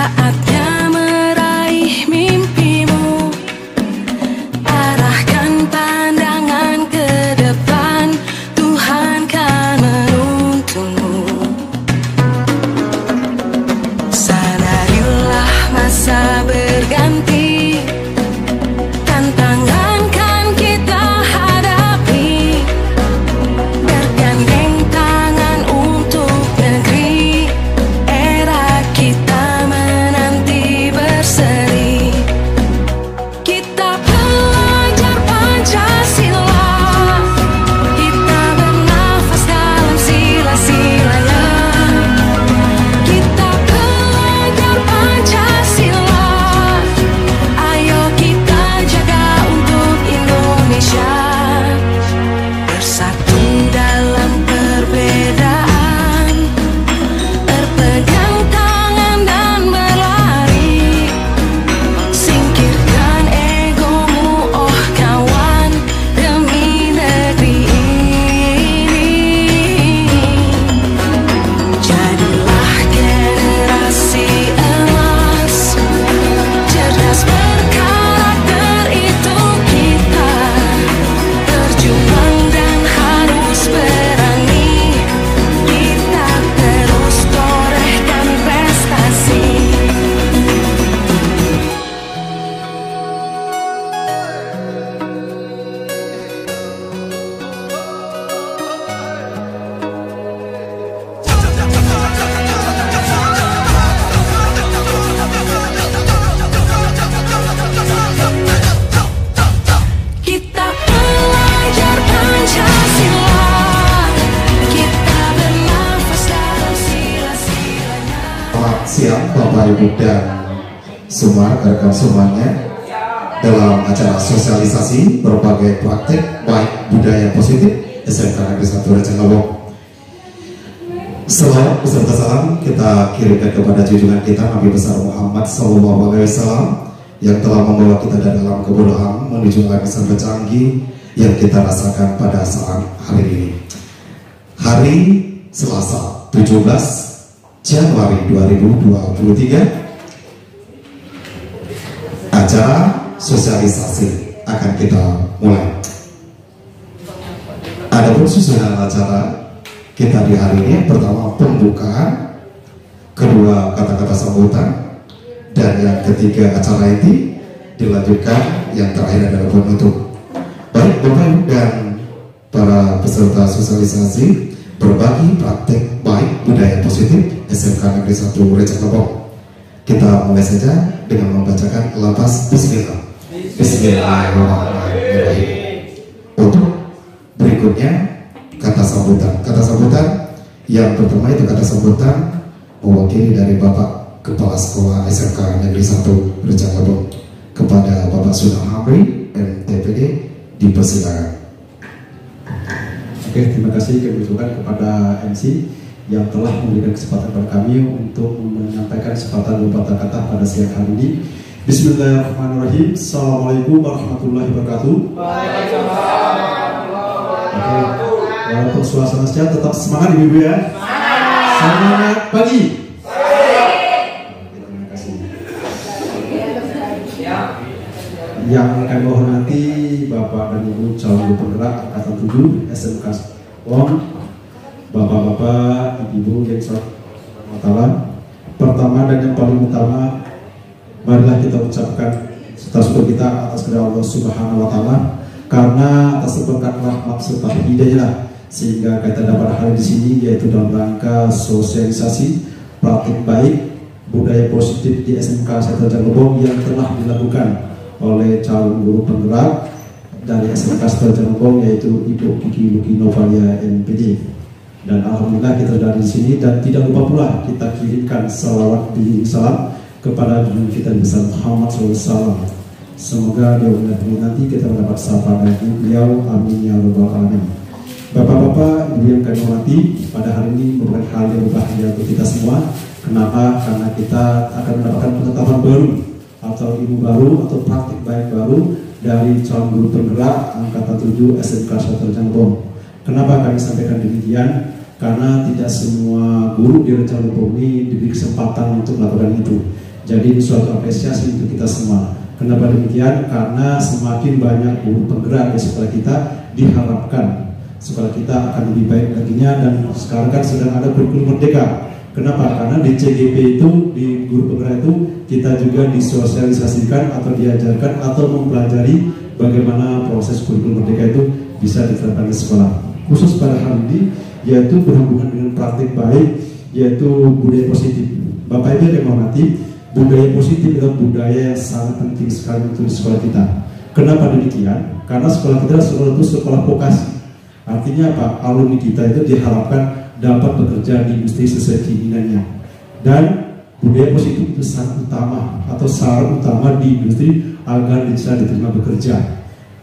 Saatnya meraih mimpimu, arahkan pandangan ke depan, Tuhan kan menuntunmu. Sadarilah masa berganti, tantangan kan kita hadapi, bergandeng tangan untuk negeri, era kita menanti berseri. Kita pelajar Pancasila, kita bernafas dalam sila-silanya. Kita pelajar Pancasila, ayo kita jaga untuk Indonesia. Bersatu dalam perbedaan, berpegang tangan dan berlari. Singkirkan egomu, oh kawan, demi negeri ini. Jadilah generasi emas, cerdas berkarakter itu kita. Berjuang dan harus berani, kita terus torehkan prestasi. Kita pelajar Pancasila, kita bernafas dalam sila-silanya. Selamat siang Bapak Ibu dan semua rekan semuanya. Dalam acara sosialisasi berbagai praktek baik budaya positif SMK Negeri 1 Rejang Lebong. Salam beserta salam kita kirimkan kepada junjungan kita Nabi besar Muhammad SAW yang telah membawa kita dari dalam kebodohan menuju lapisan bercanggih yang kita rasakan pada saat hari ini. Hari Selasa 17 Januari 2023, acara sosialisasi akan kita mulai. Adapun susunan acara kita di hari ini, pertama pembukaan, kedua kata-kata sambutan, dan yang ketiga acara inti, dilanjutkan yang terakhir adalah penutup. Baik Bapak Ibu dan para peserta sosialisasi, berbagi praktek baik budaya positif SMK Negeri 1 Rejang Lebong. Kita mulai saja dengan membacakan lafaz Bismillah. Bismillahirrahmanirrahim. Untuk berikutnya kata sambutan. Kata sambutan yang pertama itu kata sambutan mewakili dari Bapak Kepala Sekolah SMK Negeri 1 Rejang Lebong kepada Bapak Sunam Hamri MTPD, dipersilakan. Oke, terima kasih kami ucapkan kepada MC yang telah memberikan kesempatan kepada kami untuk menyampaikan kesempatan beberapa kata pada siang hari ini. Bismillahirrahmanirrahim. Assalamualaikum warahmatullahi wabarakatuh. Oke, walaupun suasana siang tetap semangat ibu-ibu ya. Semangat pagi. Terima kasih. Yang kami hormati Bapak dan Ibu calon penggerak angkatan 7 SMK Lebong, Bapak-bapak, Ibu yang salam. Pertama dan yang paling utama, marilah kita ucapkan syukur kita atas kepada Allah Subhanahu wa Ta'ala, karena atas berkat rahmat serta hidayah sehingga kita dapat hadir di sini, yaitu dalam rangka sosialisasi praktik baik budaya positif di SMK 1 Rejang Lebong yang telah dilakukan oleh calon guru penggerak dari SMK 1 Rejang Lebong, yaitu Ibu Kiki Luki Novalia MPD. Dan alhamdulillah kita sudah di sini, dan tidak lupa pula kita kirimkan salawat bimbing salam kepada junjungan kita besar Muhammad SAW. Semoga di umur nanti kita mendapat syafaat dari beliau, amin ya rabbal alamin. Bapak-bapak, ibu yang kami hormati, pada hari ini merupakan hal yang berbahagia untuk kita semua. Kenapa? Karena kita akan mendapatkan penetapan baru atau ilmu baru atau praktik baik baru dari calon guru penggerak angkatan 7 SMK 1 Rejang Lebong. Kenapa kami sampaikan demikian? Karena tidak semua guru di Rejang Lebong ini diberi kesempatan untuk melakukan itu. Jadi ini suatu apresiasi untuk kita semua. Kenapa demikian? Karena semakin banyak guru penggerak di sekolah kita, diharapkan sekolah kita akan lebih baik laginya. Dan sekarang kan sedang ada kurikulum merdeka. Kenapa? Karena di CGP itu, di guru penggerak itu, kita juga disosialisasikan atau diajarkan atau mempelajari bagaimana proses kurikulum merdeka itu bisa diterapkan di sekolah. Khusus pada hal ini, yaitu berhubungan dengan praktik baik, yaitu budaya positif. Bapak Ibu yang menghormati, budaya positif adalah budaya yang sangat penting sekali untuk di sekolah kita. Kenapa demikian? Karena sekolah kita itu sekolah vokasi. Artinya apa? Alumni kita itu diharapkan dapat bekerja di industri sesuai keinginannya. Dan budaya positif itu syarat utama atau syarat utama di industri agar bisa diterima bekerja.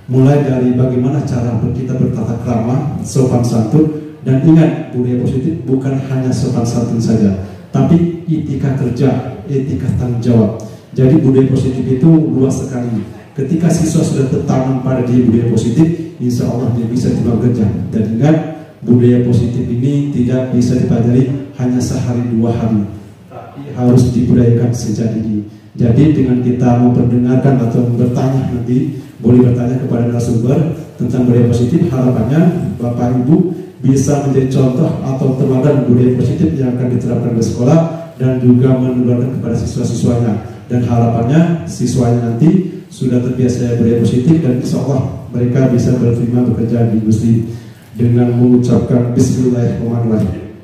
Mulai dari bagaimana cara kita bertata krama, sopan santun, dan ingat budaya positif bukan hanya sopan santun saja, tapi etika kerja, etika tanggung jawab. Jadi budaya positif itu luas sekali. Ketika siswa sudah tertanam pada dia budaya positif, insya Allah dia bisa terima bekerja. Dan ingat, budaya positif ini tidak bisa dipelajari hanya sehari dua hari, tapi harus dibudayakan sejak dini. Jadi dengan kita memperdengarkan atau bertanya, nanti boleh bertanya kepada narasumber tentang budaya positif, harapannya Bapak Ibu bisa menjadi contoh atau teladan budaya positif yang akan diterapkan di sekolah dan juga menularkan kepada siswa-siswanya. Dan harapannya siswanya nanti sudah terbiasa budaya positif dan insya Allah mereka bisa berterima bekerja di industri. Dengan mengucapkan Bismillahirrahmanirrahim.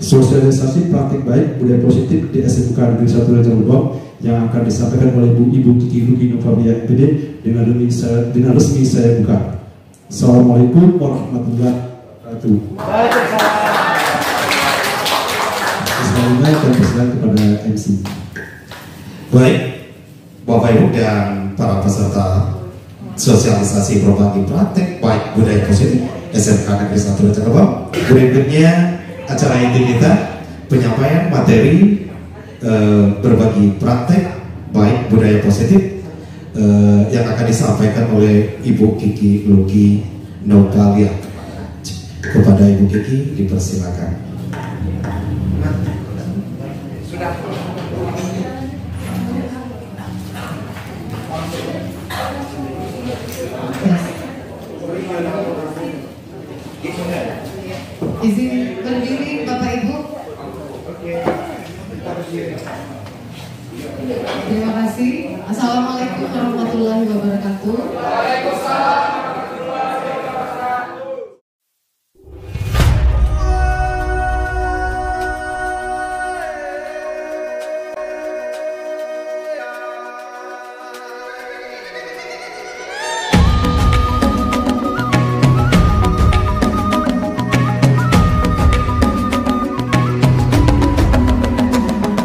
Sosialisasi praktik baik budaya positif di SMK Negeri 1 Rejang Lebong yang akan disampaikan oleh Ibu Kiki Ruki Novavia MPD dengan resmi saya buka. Assalamualaikum warahmatullahi wabarakatuh. Selanjutnya saya persilakan kepada MC. Baik, Bapak Ibu dan para peserta sosialisasi berbagi praktek baik budaya positif SMK Negeri 1 Rejang Lebong. Berikutnya acara inti kita penyampaian materi berbagi praktek baik budaya positif yang akan disampaikan oleh Ibu Kiki Luki Novalia. Kepada Ibu Kiki dipersilakan. Izin berdiri Bapak Ibu. Terima kasih. Assalamualaikum warahmatullahi wabarakatuh.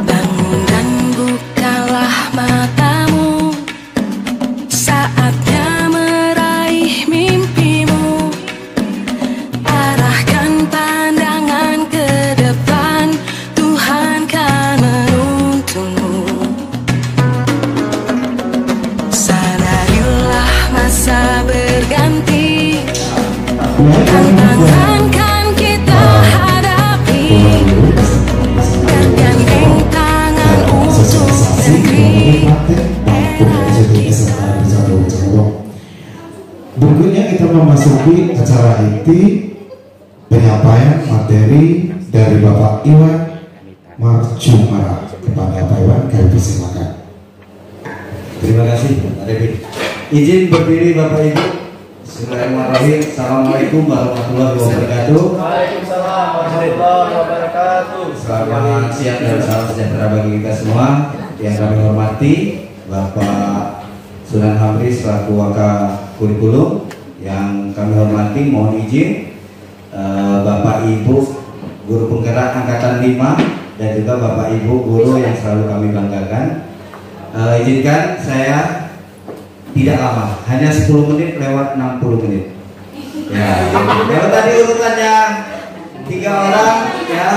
Bangun dan bukalah matamu, saatnya meraih mimpimu. Arahkan pandangan ke depan, Tuhan kan menuntunmu. Sadarilah masa berganti, tantangan kan kita hadapi. Bergandeng tangan untuk negeri. Berikutnya kita memasuki acara inti penyampaian materi dari Bapak Iwan Marjumara. Kepada Bapak Iwan, kami persilakan. Terima kasih Pak David. Izin berdiri Bapak Ibu. Bismillahirrahmanirrahim. Assalamualaikum warahmatullahi wabarakatuh. Waalaikumsalam warahmatullahi wabarakatuh. Selamat siang dan salam sejahtera bagi kita semua. Yang kami hormati Bapak Sunan Hamri selaku Waka Kurikulum. Yang kami hormati mohon izin Bapak Ibu Guru Penggerak Angkatan 5 dan juga Bapak Ibu Guru yang selalu kami banggakan. Izinkan saya tidak lama, hanya 10 menit lewat 60 menit. Ya, kalau tadi urutannya 3 orang, ya.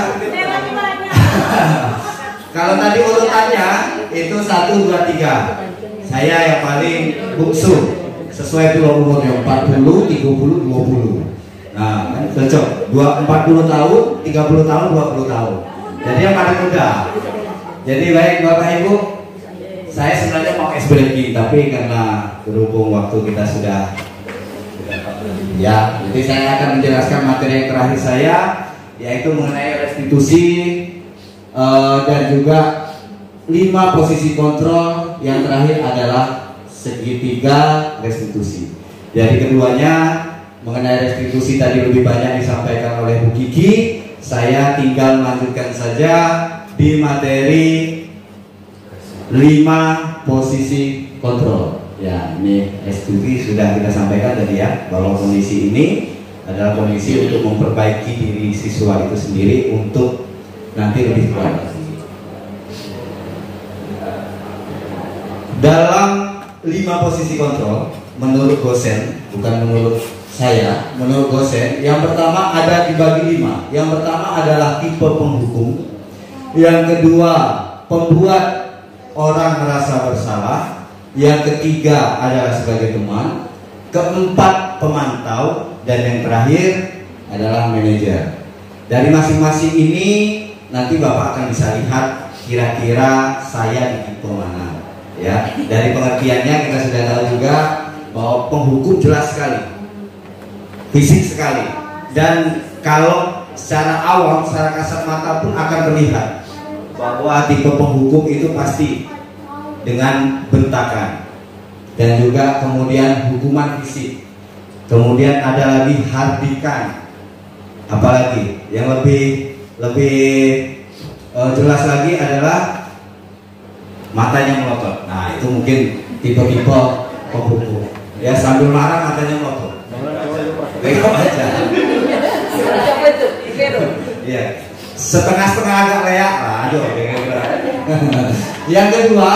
Kalau tadi urutannya itu 1, 2, 3. Saya yang paling bungsu sesuai pulau umurnya 40, 30, 20. Nah, kan cocok. 40 tahun, 30 tahun, 20 tahun. Jadi yang paling muda. Jadi baik Bapak Ibu, ex breaking, tapi karena berhubung waktu kita sudah ya, jadi saya akan menjelaskan materi yang terakhir saya, yaitu mengenai restitusi dan juga 5 posisi kontrol. Yang terakhir adalah segitiga restitusi. Jadi keduanya mengenai restitusi tadi lebih banyak disampaikan oleh Bu Kiki. Saya tinggal melanjutkan saja di materi 5 posisi kontrol. Ya, ini restitusi sudah kita sampaikan tadi ya, bahwa kondisi ini adalah kondisi untuk memperbaiki diri siswa itu sendiri untuk nanti lebih kuat. Dalam 5 posisi kontrol, menurut dosen, bukan menurut saya, menurut dosen, yang pertama ada dibagi 5. Yang pertama adalah tipe penghukum. Yang kedua, pembuat orang merasa bersalah. Yang ketiga adalah sebagai teman. Keempat, pemantau. Dan yang terakhir adalah manajer. Dari masing-masing ini nanti Bapak akan bisa lihat kira-kira saya di tipe mana. Ya, dari pengertiannya kita sudah tahu juga bahwa penghukum jelas sekali, fisik sekali, dan kalau secara awam, secara kasat mata pun akan terlihat bahwa tipe penghukum itu pasti dengan bentakan, dan juga kemudian hukuman fisik. Kemudian ada lagi hardikan, apalagi yang lebih jelas lagi adalah matanya melotot. Nah, itu mungkin tipe-tipe penghukum. Ya, sambil marah matanya melotot. Bengok aja. Iya. Setengah-setengah agak leak. Aduh, yang kedua,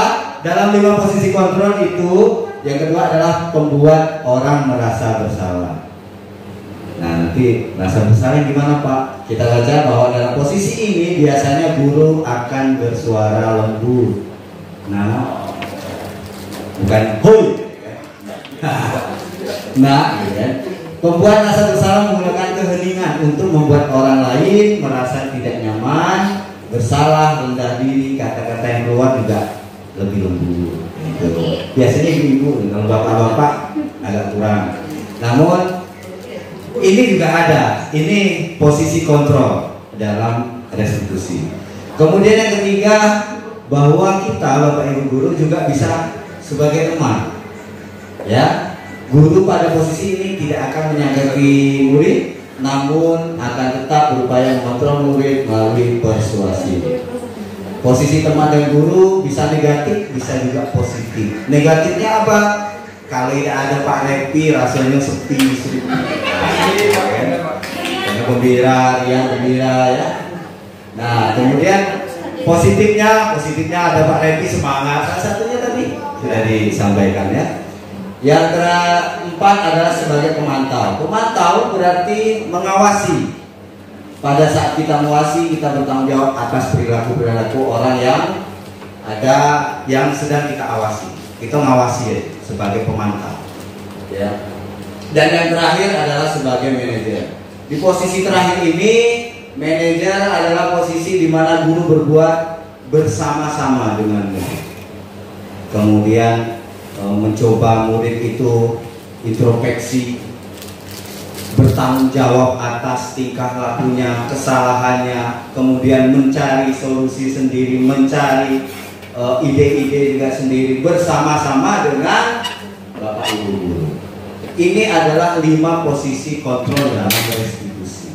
dalam 5 posisi kontrol itu, yang kedua adalah pembuat orang merasa bersalah. Nah, nanti merasa bersalah gimana Pak? Kita baca bahwa dalam posisi ini biasanya guru akan bersuara lembut. Nah, bukan hoi. Nah, ya. Pembuat rasa bersalah menggunakan keheningan untuk membuat orang lain merasa tidak nyaman, bersalah, rendah diri. Kata-kata yang keluar juga lebih lembut. Gitu. Biasanya ibu-ibu, kalau bapak-bapak agak kurang. Namun ini juga ada. Ini posisi kontrol dalam restitusi. Kemudian yang ketiga, bahwa kita Bapak Ibu guru juga bisa sebagai teman. Ya, guru pada posisi ini tidak akan menyakiti murid, namun akan tetap berupaya mengontrol murid melalui persuasi. Posisi teman dan guru bisa negatif, bisa juga positif. Negatifnya apa? Kalau tidak ada Pak Repi, rasanya sepi. Karena gembira, yang gembira ya. Nah, kemudian positifnya ada Pak Repi semangat. Salah satunya tadi sudah disampaikan ya. Yang keempat adalah sebagai pemantau. Pemantau berarti mengawasi. Pada saat kita mengawasi, kita bertanggung jawab atas perilaku orang yang ada yang sedang kita awasi. Kita mengawasi ya, sebagai pemantau. Ya. Dan yang terakhir adalah sebagai manajer. Di posisi terakhir ini, manajer adalah posisi di mana guru berbuat bersama-sama dengan murid. Kemudian mencoba murid itu introspeksi, bertanggung jawab atas tingkah lakunya, kesalahannya, kemudian mencari solusi sendiri, mencari ide-ide juga sendiri bersama-sama dengan Bapak Ibu guru. Ini adalah 5 posisi kontrol dalam restitusi.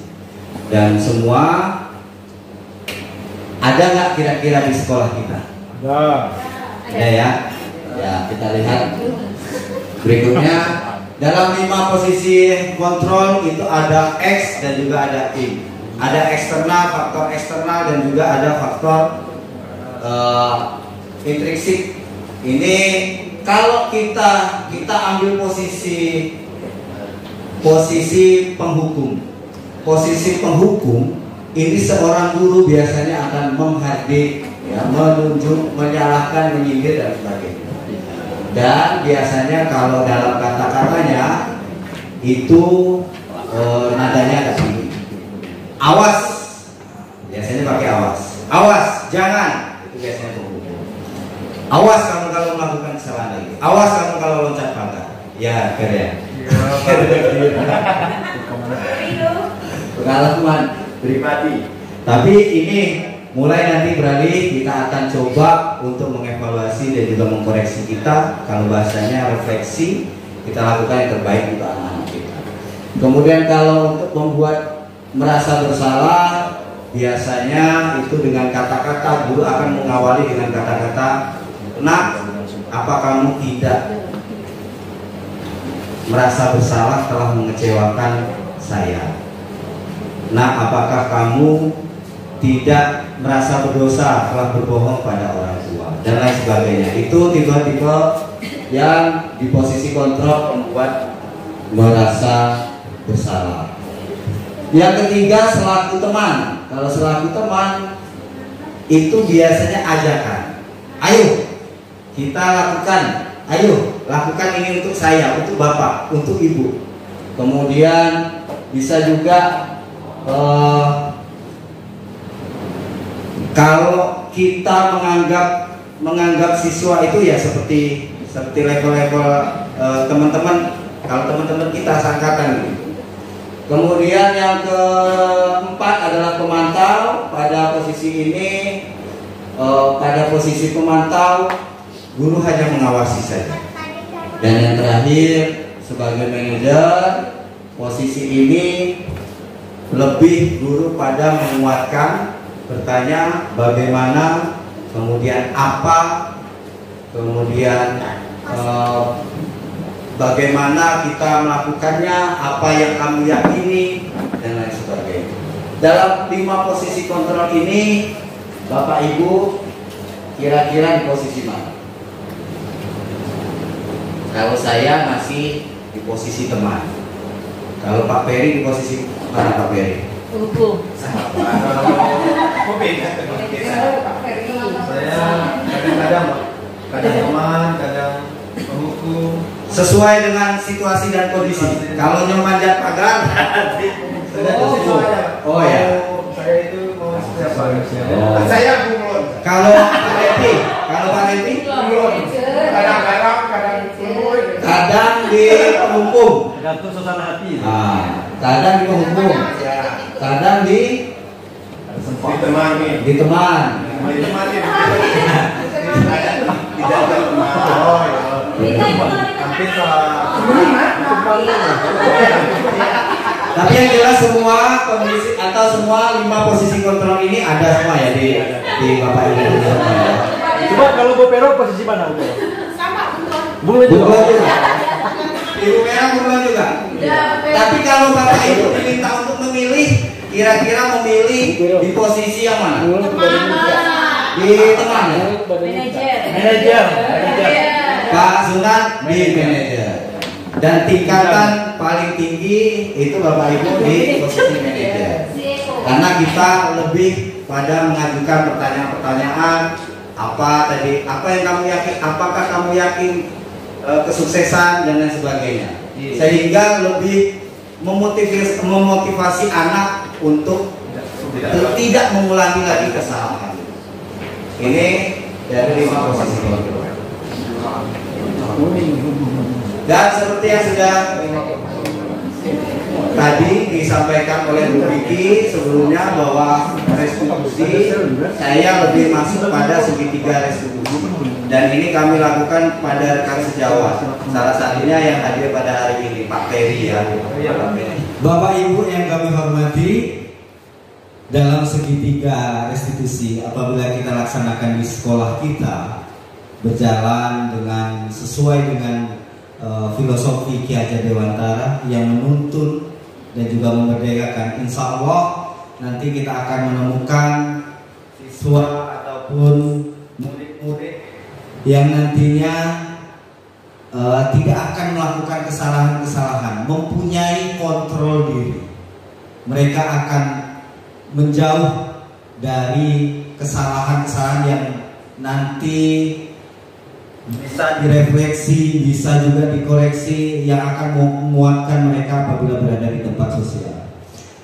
Dan semua ada nggak kira-kira di sekolah kita? Ada ya. Ya, kita lihat berikutnya. Dalam 5 posisi kontrol itu ada X dan juga ada Y. Ada eksternal, faktor eksternal, dan juga ada faktor intrinsik. Ini kalau kita ambil posisi penghukum. Posisi penghukum ini seorang guru biasanya akan menghardik, ya, menunjuk, menyalahkan, menyindir dan sebagainya. Dan biasanya kalau dalam kata-katanya itu nadanya agak tinggi. Awas, biasanya pakai awas. Awas, jangan. Itu biasanya penghukum. Awas kamu kalau melakukan kesalahan lagi. Awas kamu kalau loncat pagar. Ya, keren. Pengalaman pribadi. Tapi ini mulai nanti beralih kita akan coba untuk mengevaluasi dan juga mengkoreksi kita. Kalau bahasanya refleksi, kita lakukan yang terbaik untuk anak-anak kita. Kemudian kalau untuk membuat merasa bersalah, biasanya itu dengan kata-kata, guru akan mengawali dengan kata-kata, "Nak, apa kamu tidak merasa bersalah telah mengecewakan saya? Nak, apakah kamu tidak merasa berdosa telah berbohong pada orang tua?" Dan lain sebagainya. Itu tipe-tipe yang di posisi kontrol membuat merasa bersalah. Yang ketiga, selaku teman. Kalau selaku teman itu biasanya ajakan. Ayo kita lakukan. Ayo lakukan ini untuk saya, untuk bapak, untuk ibu. Kemudian bisa juga kalau kita menganggap siswa itu ya seperti level-level teman-teman. Kalau teman-teman kita seangkatan gitu. Kemudian yang keempat adalah pemantau. Pada posisi ini, pada posisi pemantau, guru hanya mengawasi saja. Dan yang terakhir, sebagai manajer, posisi ini lebih guru pada menguatkan, bertanya bagaimana, kemudian apa, kemudian bagaimana kita melakukannya, apa yang kamu yakini, dan lain sebagainya. Dalam 5 posisi kontrol ini, Bapak Ibu kira-kira di posisi mana? Kalau saya masih di posisi teman. Kalau Pak Peri di posisi mana, Pak Peri? Hukum. Saya kadang teman, kadang penghukum. Sesuai dengan situasi dan kondisi. Kalau nyemanjat pagar, oh ya. Saya itu mau siapa? Oh. Saya bunglon. Kalau Pak Levi, Kadang-kadang, kadang bunglon. kadang di penghukum. Tergantung suasana hati. Kadang di penghukum. Kadang di Ditemani. teman. Ditemani. Tidak teman. Oh ya. Hampir Tapi yang jelas semua kondisi atau semua 5 posisi kontrol ini ada semua ya di Bapak Ibu semua ya. Coba kalau Bu Pero posisi mana Bu Pero? Sama Bunglon juga. Ibu Merah bunglon juga. Tapi kalau Bapak Ibu diminta untuk memilih, kira-kira memilih di posisi yang mana? Di teman ya. Manajer. Pak Sunan di manajer. Dan tingkatan paling tinggi itu Bapak Ibu di posisi manajer. Karena kita lebih pada mengajukan pertanyaan-pertanyaan apa yang kamu yakin, apakah kamu yakin kesuksesan dan lain sebagainya. Sehingga lebih memotivasi anak untuk tidak mengulangi lagi kesalahan. Ini dari 5 posisi kontrol. Dan seperti yang sudah tadi disampaikan oleh Bu Vicky sebelumnya bahwa restitusi saya lebih masuk pada segitiga restitusi, dan ini kami lakukan pada rekan sejawat. Salah satunya yang hadir pada hari ini Pak Peri ya. Bapak Ibu yang kami hormati, dalam segitiga restitusi apabila kita laksanakan di sekolah kita berjalan dengan sesuai dengan filosofi Ki Hajar Dewantara yang menuntun dan juga memerdekakan, insya Allah nanti kita akan menemukan siswa ataupun murid-murid yang nantinya tidak akan melakukan kesalahan-kesalahan, mempunyai kontrol diri. Mereka akan menjauh dari kesalahan-kesalahan yang nanti bisa direfleksi, bisa juga dikoreksi, yang akan menguatkan mereka apabila berada di tempat sosial.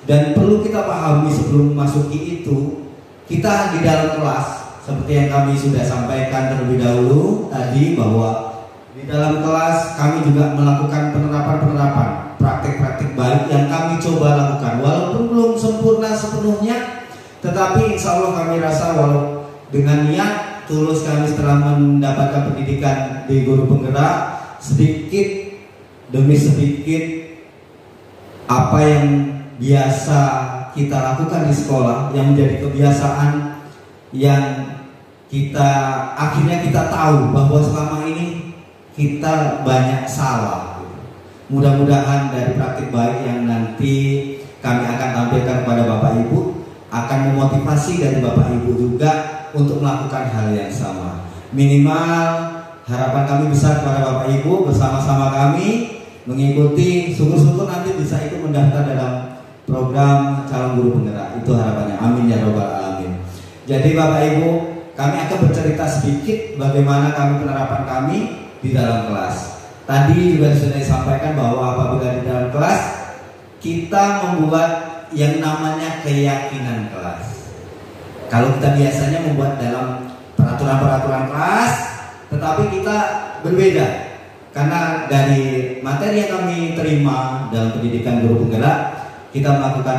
Dan perlu kita pahami sebelum memasuki itu, kita di dalam kelas seperti yang kami sudah sampaikan terlebih dahulu tadi, bahwa di dalam kelas kami juga melakukan penerapan-penerapan praktek-praktek baik yang kami coba lakukan, walaupun belum sempurna sepenuhnya, tetapi insya Allah kami rasa walau dengan niat tulus kami setelah mendapatkan pendidikan di guru penggerak, sedikit demi sedikit apa yang biasa kita lakukan di sekolah yang menjadi kebiasaan, yang kita akhirnya kita tahu bahwa selama ini kita banyak salah. Mudah-mudahan dari praktik baik yang nanti kami akan tampilkan kepada Bapak Ibu akan memotivasi dari Bapak Ibu juga untuk melakukan hal yang sama. Minimal harapan kami besar kepada Bapak Ibu bersama-sama kami mengikuti, syukur-syukur nanti bisa ikut mendaftar dalam program calon guru penggerak. Itu harapannya. Amin ya robbal alamin. Jadi Bapak Ibu, kami akan bercerita sedikit bagaimana penerapan kami di dalam kelas. Tadi juga sudah disampaikan bahwa apabila di dalam kelas kita membuat yang namanya keyakinan kelas. Kalau kita biasanya membuat dalam peraturan-peraturan kelas, tetapi kita berbeda karena dari materi yang kami terima dalam pendidikan guru penggerak, kita melakukan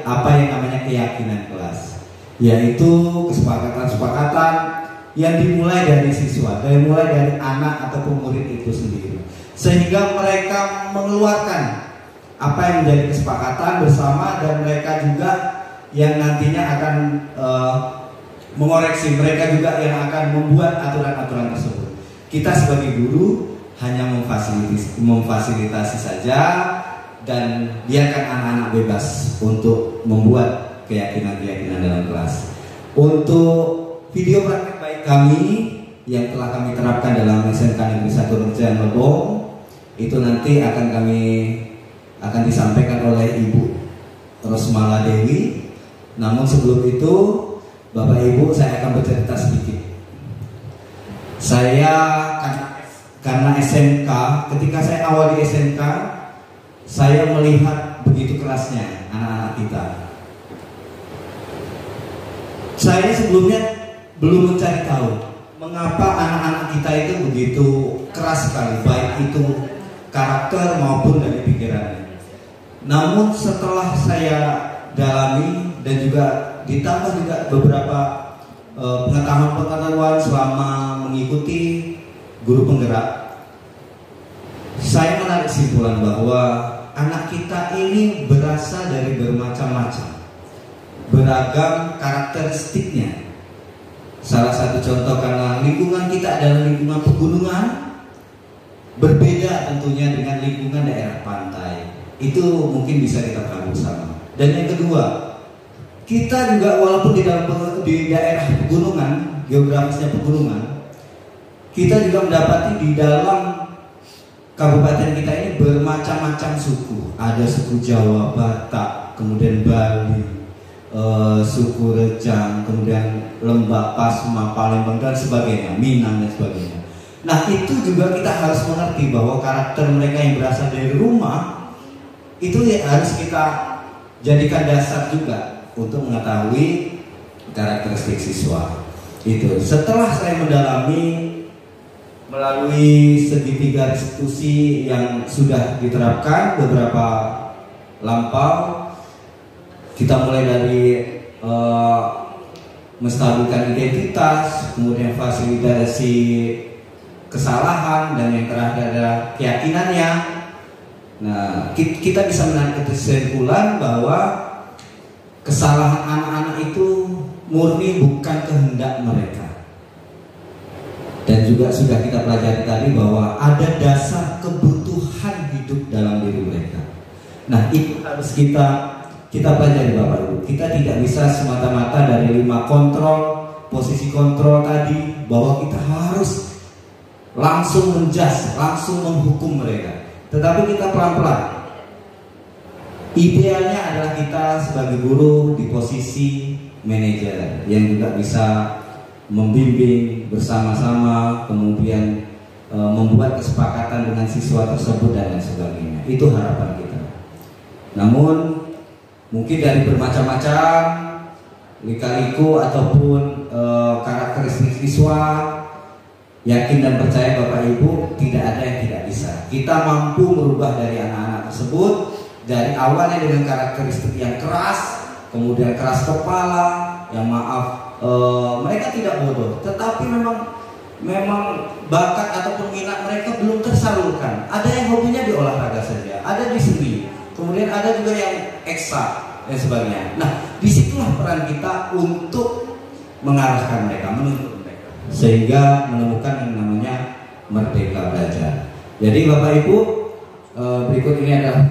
apa yang namanya keyakinan kelas, yaitu kesepakatan-kesepakatan yang dimulai dari siswa, mulai dari anak ataupun murid itu sendiri, sehingga mereka mengeluarkan apa yang menjadi kesepakatan bersama, dan mereka juga yang nantinya akan mengoreksi, mereka juga yang akan membuat aturan-aturan tersebut. Kita sebagai guru hanya memfasilitasi saja dan biarkan anak-anak bebas untuk membuat keyakinan-keyakinan dalam kelas. Untuk video praktek baik kami yang telah kami terapkan dalam SMK Negeri 1 Rejang Lebong, itu nanti akan disampaikan oleh Ibu Rosmala Dewi. Namun sebelum itu, Bapak Ibu, saya akan bercerita sedikit. Saya karena SMK, ketika saya awal di SMK, saya melihat begitu kerasnya anak-anak kita. Saya sebelumnya belum mencari tahu mengapa anak-anak kita itu begitu keras sekali, baik itu karakter maupun dari pikirannya. Namun setelah saya dalami dan juga ditambah juga beberapa pengetahuan selama mengikuti guru penggerak, saya menarik kesimpulan bahwa anak kita ini berasal dari bermacam-macam, beragam karakteristiknya. Salah satu contoh, karena lingkungan kita adalah lingkungan pegunungan, berbeda tentunya dengan lingkungan daerah pantai. Itu mungkin bisa kita tahu bersama. Dan yang kedua, kita juga walaupun di daerah pegunungan, geografisnya pegunungan, kita juga mendapati di dalam kabupaten kita ini bermacam-macam suku. Ada suku Jawa, Batak, kemudian Bali, suku Rejang, kemudian Lembak, Pasma, Palembang dan sebagainya, Minang dan sebagainya. Nah, itu juga kita harus mengerti bahwa karakter mereka yang berasal dari rumah itu ya harus kita jadikan dasar juga untuk mengetahui karakteristik siswa. Itu setelah saya mendalami melalui segitiga restitusi yang sudah diterapkan beberapa lampau, kita mulai dari menstabilkan identitas, kemudian fasilitasi kesalahan, dan yang terakhir adalah keyakinannya. Nah, kita bisa menarik kesimpulan bahwa kesalahan anak-anak itu murni bukan kehendak mereka. Dan juga sudah kita pelajari tadi bahwa ada dasar kebutuhan hidup dalam diri mereka. Nah, itu harus kita pelajari Bapak Ibu. Kita tidak bisa semata-mata dari 5 kontrol, posisi kontrol tadi, bahwa kita harus langsung menjudge, langsung menghukum mereka. Tetapi kita pelan-pelan. Idealnya adalah kita sebagai guru di posisi manajer yang juga bisa membimbing bersama-sama, kemudian membuat kesepakatan dengan siswa tersebut dan lain sebagainya. Itu harapan kita. Namun mungkin dari bermacam-macam lika-liku ataupun karakteristik siswa, yakin dan percaya Bapak Ibu tidak ada yang tidak bisa. Kita mampu merubah dari anak-anak tersebut dari awalnya dengan karakteristik yang keras, kemudian keras kepala, yang mereka tidak bodoh, tetapi memang bakat ataupun minat mereka belum tersalurkan. Ada yang hobinya di olahraga saja, ada di seni, kemudian ada juga yang eksak dan sebagainya. Nah, disitulah peran kita untuk mengarahkan mereka, menuntut mereka, sehingga menemukan yang namanya merdeka belajar. Jadi Bapak Ibu, berikut ini adalah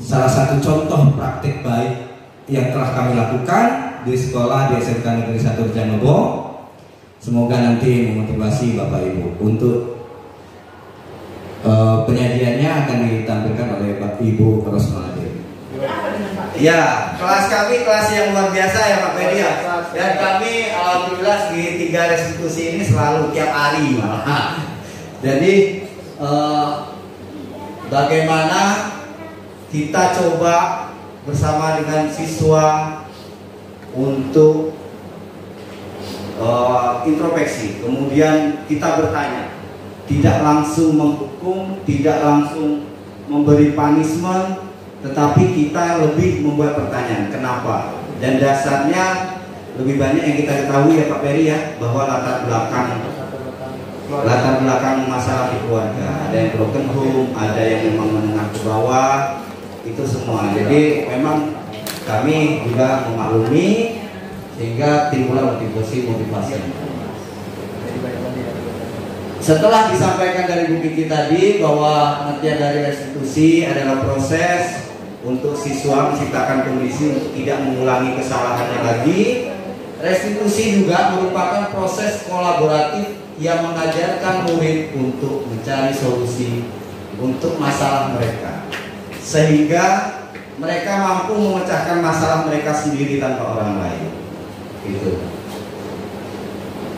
salah satu contoh praktik baik yang telah kami lakukan di sekolah di SMK Negeri 1 Rejang-Lebong. Semoga nanti memotivasi Bapak Ibu untuk penyajiannya akan ditampilkan oleh Bapak Ibu Rosmaladir. Ya, kelas kami kelas yang luar biasa ya Pak Pedi ya. Dan kami alhamdulillah di 3 restitusi ini selalu tiap hari. Jadi bagaimana kita coba bersama dengan siswa untuk introspeksi, kemudian kita bertanya, tidak langsung menghukum, tidak langsung memberi punishment, tetapi kita lebih membuat pertanyaan kenapa. Dan dasarnya lebih banyak yang kita ketahui ya Pak Peri ya, bahwa latar belakang masalah di keluarga, ada yang broken home, ada yang memang menengah ke bawah, itu semua. Jadi memang kami juga memaklumi sehingga timbullah motivasi. Setelah disampaikan dari Bu Kiki tadi bahwa pengertian dari restitusi adalah proses untuk siswa menciptakan kondisi untuk tidak mengulangi kesalahannya lagi. Restitusi juga merupakan proses kolaboratif yang mengajarkan murid untuk mencari solusi untuk masalah mereka, sehingga mereka mampu memecahkan masalah mereka sendiri tanpa orang lain. Gitu.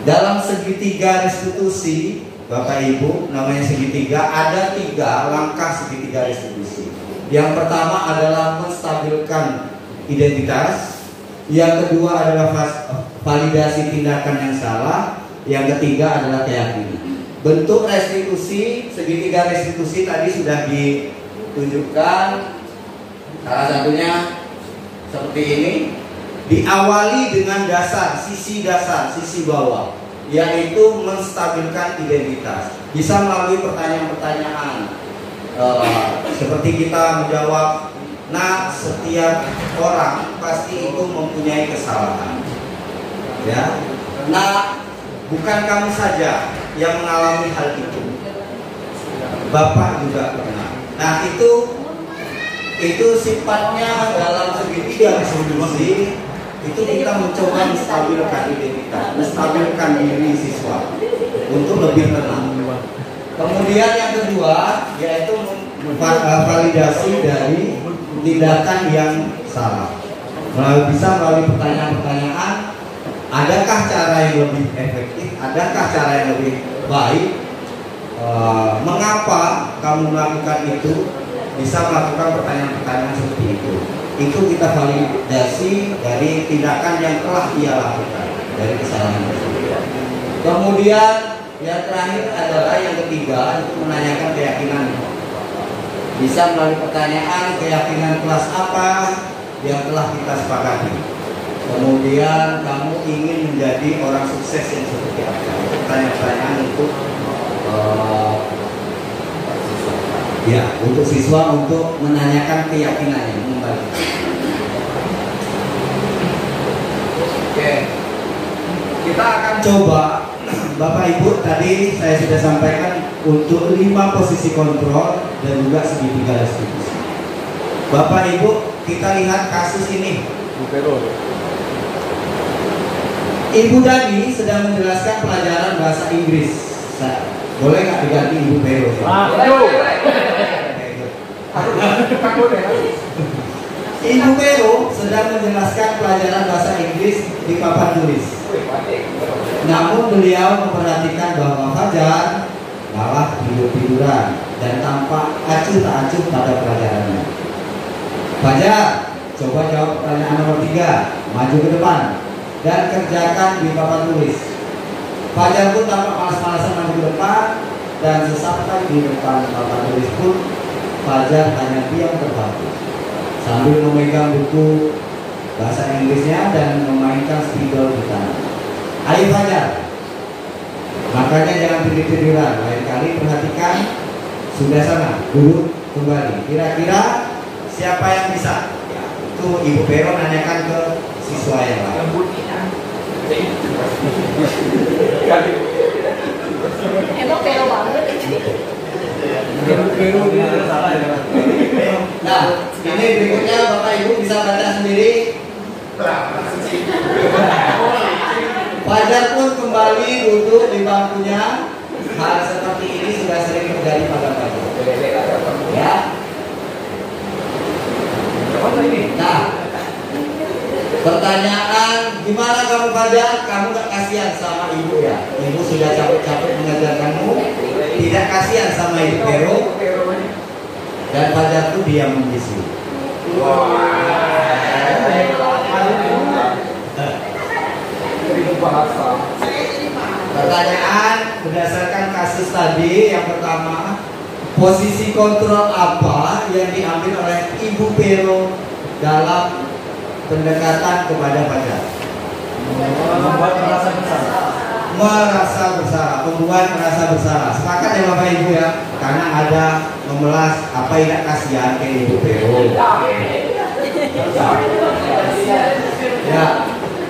Dalam segitiga restitusi, Bapak Ibu, namanya segitiga, ada 3 langkah segitiga restitusi. Yang pertama adalah menstabilkan identitas, yang kedua adalah validasi tindakan yang salah, yang ketiga adalah keyakinan. Bentuk restitusi, segitiga restitusi tadi sudah ditunjukkan. Salah satunya seperti ini, diawali dengan sisi bawah, yaitu menstabilkan identitas. Bisa melalui pertanyaan-pertanyaan, seperti kita menjawab, nah setiap orang pasti itu mempunyai kesalahan, ya. Nah, bukan kamu saja yang mengalami hal itu, Bapak juga pernah. Nah, itu sifatnya dalam segitiga restitusi. Itu kita mencoba menstabilkan identitas, menstabilkan diri siswa untuk lebih tenang. Kemudian yang kedua yaitu validasi dari tindakan yang salah. Bisa melalui pertanyaan-pertanyaan, adakah cara yang lebih efektif, adakah cara yang lebih baik, mengapa kamu melakukan itu, bisa melakukan pertanyaan-pertanyaan seperti itu. Itu kita validasi dari tindakan yang telah ia lakukan, dari kesalahan tersebut. Kemudian yang terakhir adalah yang ketiga, itu menanyakan keyakinan. Bisa melalui pertanyaan, keyakinan kelas apa yang telah kita sepakati. Kemudian kamu ingin menjadi orang sukses yang seperti apa? Pertanyaan-pertanyaan untuk siswa untuk menanyakan keyakinannya kembali. Oke, kita akan coba, Bapak Ibu, tadi saya sudah sampaikan untuk 5 posisi kontrol dan juga segitiga restitusi. Bapak Ibu, kita lihat kasus ini. Ibu Dani sedang menjelaskan pelajaran bahasa Inggris. Boleh nggak diganti Ibu Pero? Ibu Pero sedang menjelaskan pelajaran bahasa Inggris di papan tulis. Namun beliau memperhatikan bahwa Fajar malah tidur-tiduran dan tampak acuh tak acuh pada pelajarannya. Fajar, coba jawab pertanyaan nomor 3. maju ke depan dan kerjakan di papan tulis. Fajar pun tampak malas-malasan maju ke depan dan sesampai di depan papan tulis pun Fajar hanya diam terpaku sambil memegang buku bahasa Inggrisnya dan memainkan spidol di tangan. Ayo Fajar, makanya jangan tidur-tiduran, lain kali perhatikan. Sudah sana, duduk kembali. Kira-kira siapa yang bisa? Ya, itu Ibu Vero nanyakan ke siswa yang lain. Emang Vero banget. Nah, ini berikutnya Bapak Ibu bisa baca sendiri. Fajar pun kembali duduk di bangkunya. Hal seperti ini sudah sering terjadi pada Fajar. Ya. Nah, pertanyaan, gimana kamu Fajar? Kamu gak kasihan sama ibu ya? Ibu sudah capek-capek mengajarkanmu, tidak kasihan sama ibu Vero. Dan Fajar tuh diam membisu. Pertanyaan berdasarkan kasus tadi, yang pertama, posisi kontrol apa yang diambil oleh Ibu Vero dalam pendekatan kepada Fajar? Membuat merasa bersalah. Merasa bersalah, membuat merasa bersalah. Sepakat ya Bapak Ibu ya, karena ada memelas apa tidak kasihan ke Ibu Vero. Ya,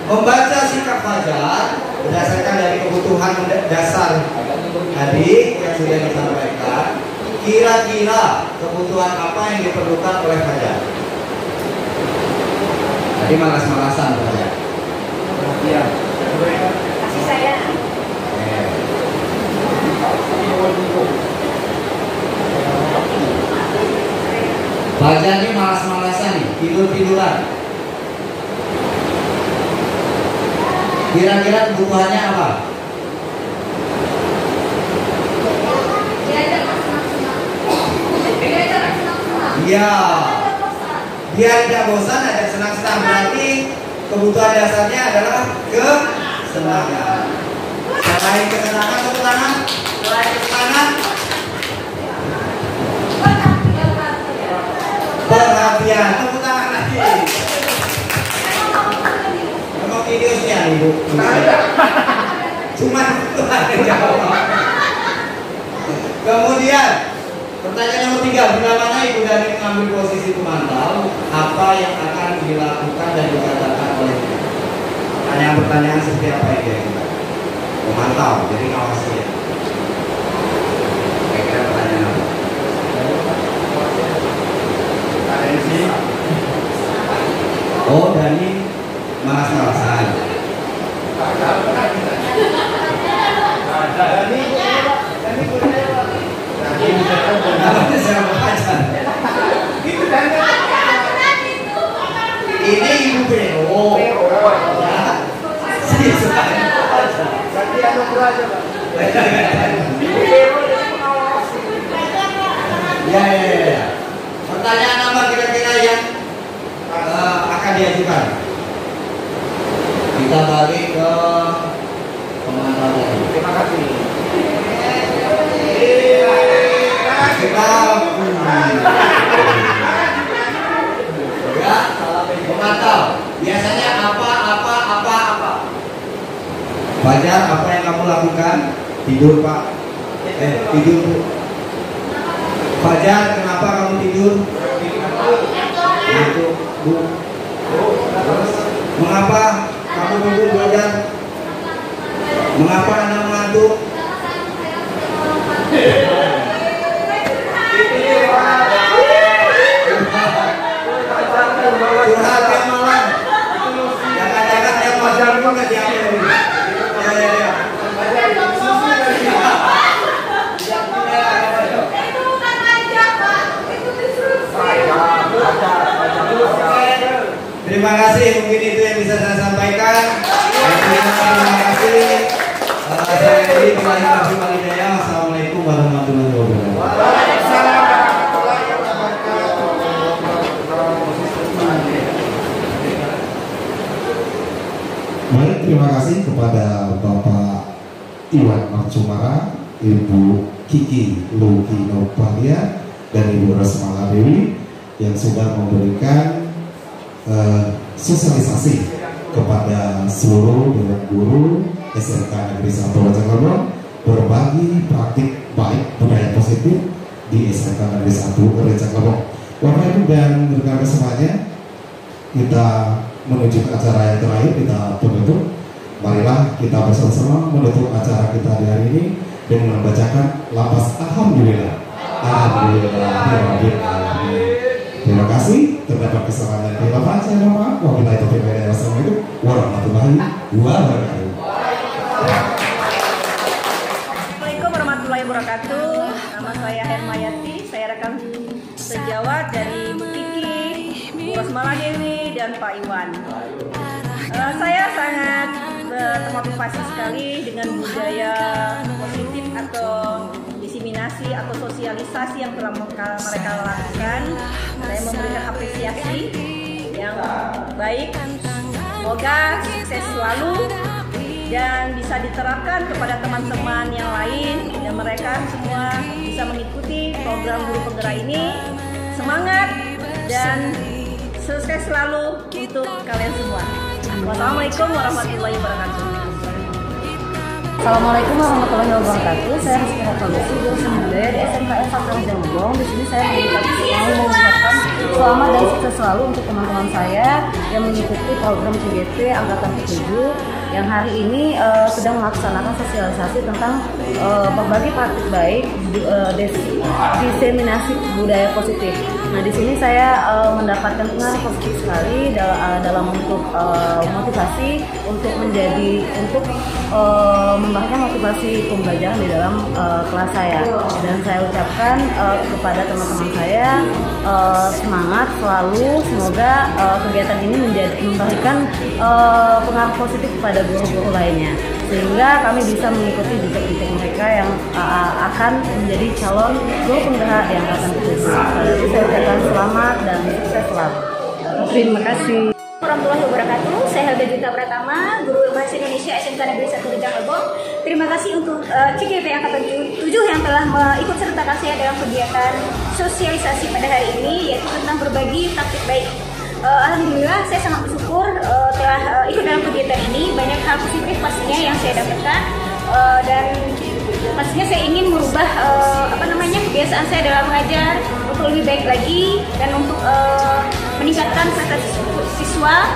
membaca sikap Fajar berdasarkan dari kebutuhan dasar tadi yang sudah disampaikan. Kira-kira kebutuhan apa yang diperlukan oleh Fajar? Tadi malas-malasan Fajar. Iya. Kasih sayang. Fajar ini malas-malasan nih, tidur-tiduran. Kira-kira kebutuhannya apa? Iya. Biar tidak bosan, ada senang-senang. Berarti kebutuhan dasarnya adalah kesenangan. Selain kesenangan, tepuk tangan. Selain kesenangan, perhatian. Tepuk tangan lagi. Emang videonya Ibu? Cuma kemudian pertanyaan nomor 3, bila mana Ibu Dani mengambil posisi pemantau, apa yang akan dilakukan dan dikatakan oleh Ibu? Pertanyaan seperti apa ya kira-kira? Pemantau, jadi ngawasi ya. Kira-kira pertanyaan apa? Oh, Dani malas-malasan. Namanya siapa aja? Ini Ibu Vero. Ya. Pertanyaan apa kira-kira yang akan diajukan? Kita balik ke pemantau lagi. Terima kasih. Kita ya, pemantau. Biasanya apa? Fajar, apa yang kamu lakukan? Tidur Pak. Tidur Bu. Fajar, kenapa kamu tidur? Ngantuk Bu. Terus, mengapa kamu tidur Fajar? Mengapa Anda mengantuk? Curhat yang malam. Jangan-jangan yang Fajar pun nggak diambil. Ya. Terima kasih, mungkin itu yang bisa saya sampaikan. Terima kasih. Saya Edi, Assalamualaikum warahmatullahi wabarakatuh. terima kasih kepada Bapak Iwan Marcumara, Ibu Kiki Lukinopalia, dan Ibu Rosmala Dewi yang sudah memberikan sosialisasi kepada seluruh dewan guru SMK Negeri 1 Rejang Lebong berbagi praktik baik budaya positif di SMK Negeri 1 Rejang Lebong. Bapak Ibu dan rekan semuanya, kita menuju ke acara yang terakhir, kita penutup. Marilah kita bersama-sama menutup acara kita di hari ini dengan membacakan lafaz Alhamdulillah. Alhamdulillah. Terima kasih. Terdapat kesalahan dan kehilafan, saya mohon maaf. Wabillahi taufiq wal hidayah. Wassalamualaikum warahmatullahi wabarakatuh. Assalamualaikum warahmatullahi wabarakatuh. Nama saya Hermayati, saya rekan sejawat dari Bu Kiki, Bu Rosmala Dewi, dan Pak Iwan. Saya sangat termotivasi sekali dengan budaya positif atau diseminasi atau sosialisasi yang telah mereka lakukan. Saya memberikan apresiasi yang baik. Semoga sukses selalu dan bisa diterapkan kepada teman-teman yang lain dan mereka semua bisa mengikuti program Guru Penggerak ini. Semangat dan sukses selalu untuk kalian semua. Wassalamualaikum warahmatullahi wabarakatuh. Assalamualaikum warahmatullahi wabarakatuh. Saya Rizky Solusi, guru seni budaya di SMKN 1 Rejang Lebong. Di sini saya mengucapkan selamat dan sukses selalu untuk teman-teman saya yang mengikuti program CGP Angkatan 7 yang hari ini sedang melaksanakan sosialisasi tentang berbagi praktik baik, diseminasi budaya positif. Nah, di sini saya mendapatkan pengaruh positif sekali dalam bentuk motivasi untuk memberikan motivasi pembelajaran di dalam kelas saya. Dan saya ucapkan kepada teman-teman saya semangat selalu. Semoga kegiatan ini memberikan pengaruh positif kepada guru-guru lainnya, sehingga kami bisa mengikuti jejak-jejak mereka yang akan menjadi calon guru penggerak di angkatan 7. Saya ucapkan selamat dan sukses selalu. Terima kasih. Warahmatullahi wabarakatuh. Saya Helga Juta Pratama, Guru Bahasa Indonesia SMK Negeri 1 Rejang Lebong. Terima kasih untuk CGP Angkatan 7 yang telah ikut sertakan saya dalam kegiatan sosialisasi pada hari ini, yaitu tentang berbagi praktik baik. Alhamdulillah, saya sangat bersyukur telah ikut dalam kegiatan ini. Banyak hal positif pastinya yang saya dapatkan dan pastinya saya ingin merubah kebiasaan saya dalam mengajar untuk lebih baik lagi dan untuk meningkatkan prestasi siswa.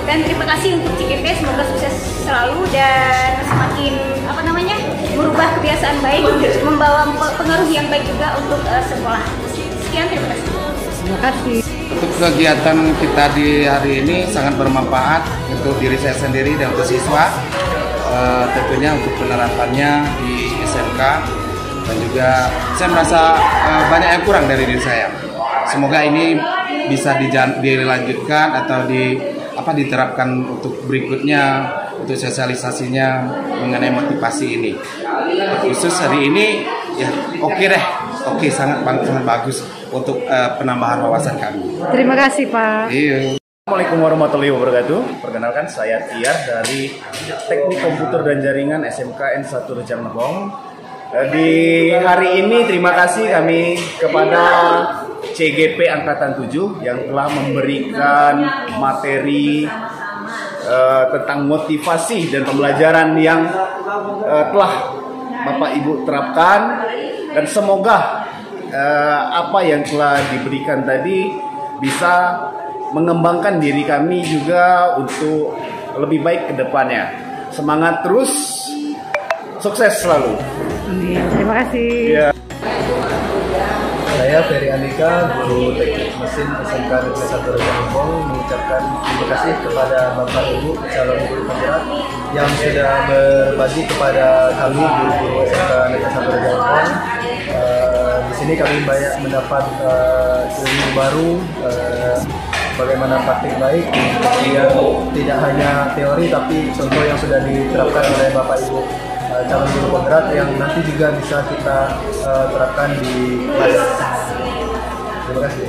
Dan terima kasih untuk CGP, semoga sukses selalu dan semakin merubah kebiasaan baik, membawa pengaruh yang baik juga untuk sekolah. Sekian, terima kasih. Terima kasih. Untuk kegiatan kita di hari ini sangat bermanfaat untuk diri saya sendiri dan untuk siswa. Tentunya untuk penerapannya di SMK, dan juga saya merasa banyak yang kurang dari diri saya. Semoga ini bisa dilanjutkan atau diterapkan untuk berikutnya, untuk sosialisasinya mengenai motivasi ini. Khusus hari ini ya oke, sangat bagus untuk penambahan wawasan kami. Terima kasih, Pak. Iya. Assalamualaikum warahmatullahi wabarakatuh. Perkenalkan, saya Tiar dari Teknik Komputer dan Jaringan SMKN 1 Rejang Lebong. Di hari ini terima kasih kami kepada CGP Angkatan 7 yang telah memberikan materi tentang motivasi dan pembelajaran yang telah Bapak Ibu terapkan, dan semoga apa yang telah diberikan tadi bisa mengembangkan diri kami juga untuk lebih baik ke depannya. Semangat terus, sukses selalu. Terima kasih. Ya. Saya Ferry Andika, Guru Teknik Mesin SMK Negeri 1 Rejang Lebong, mengucapkan terima kasih kepada Bapak Ibu calon guru penggerak yang sudah berbagi kepada kami guru-guru SMK Negeri 1 Rejang Lebong. Di sini kami banyak mendapat ilmu baru, bagaimana praktik baik yang tidak hanya teori tapi contoh yang sudah diterapkan oleh Bapak Ibu calon guru penggerak yang nanti juga bisa kita terapkan di kelas. Terima kasih.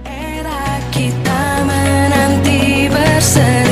Era kita menanti bersama.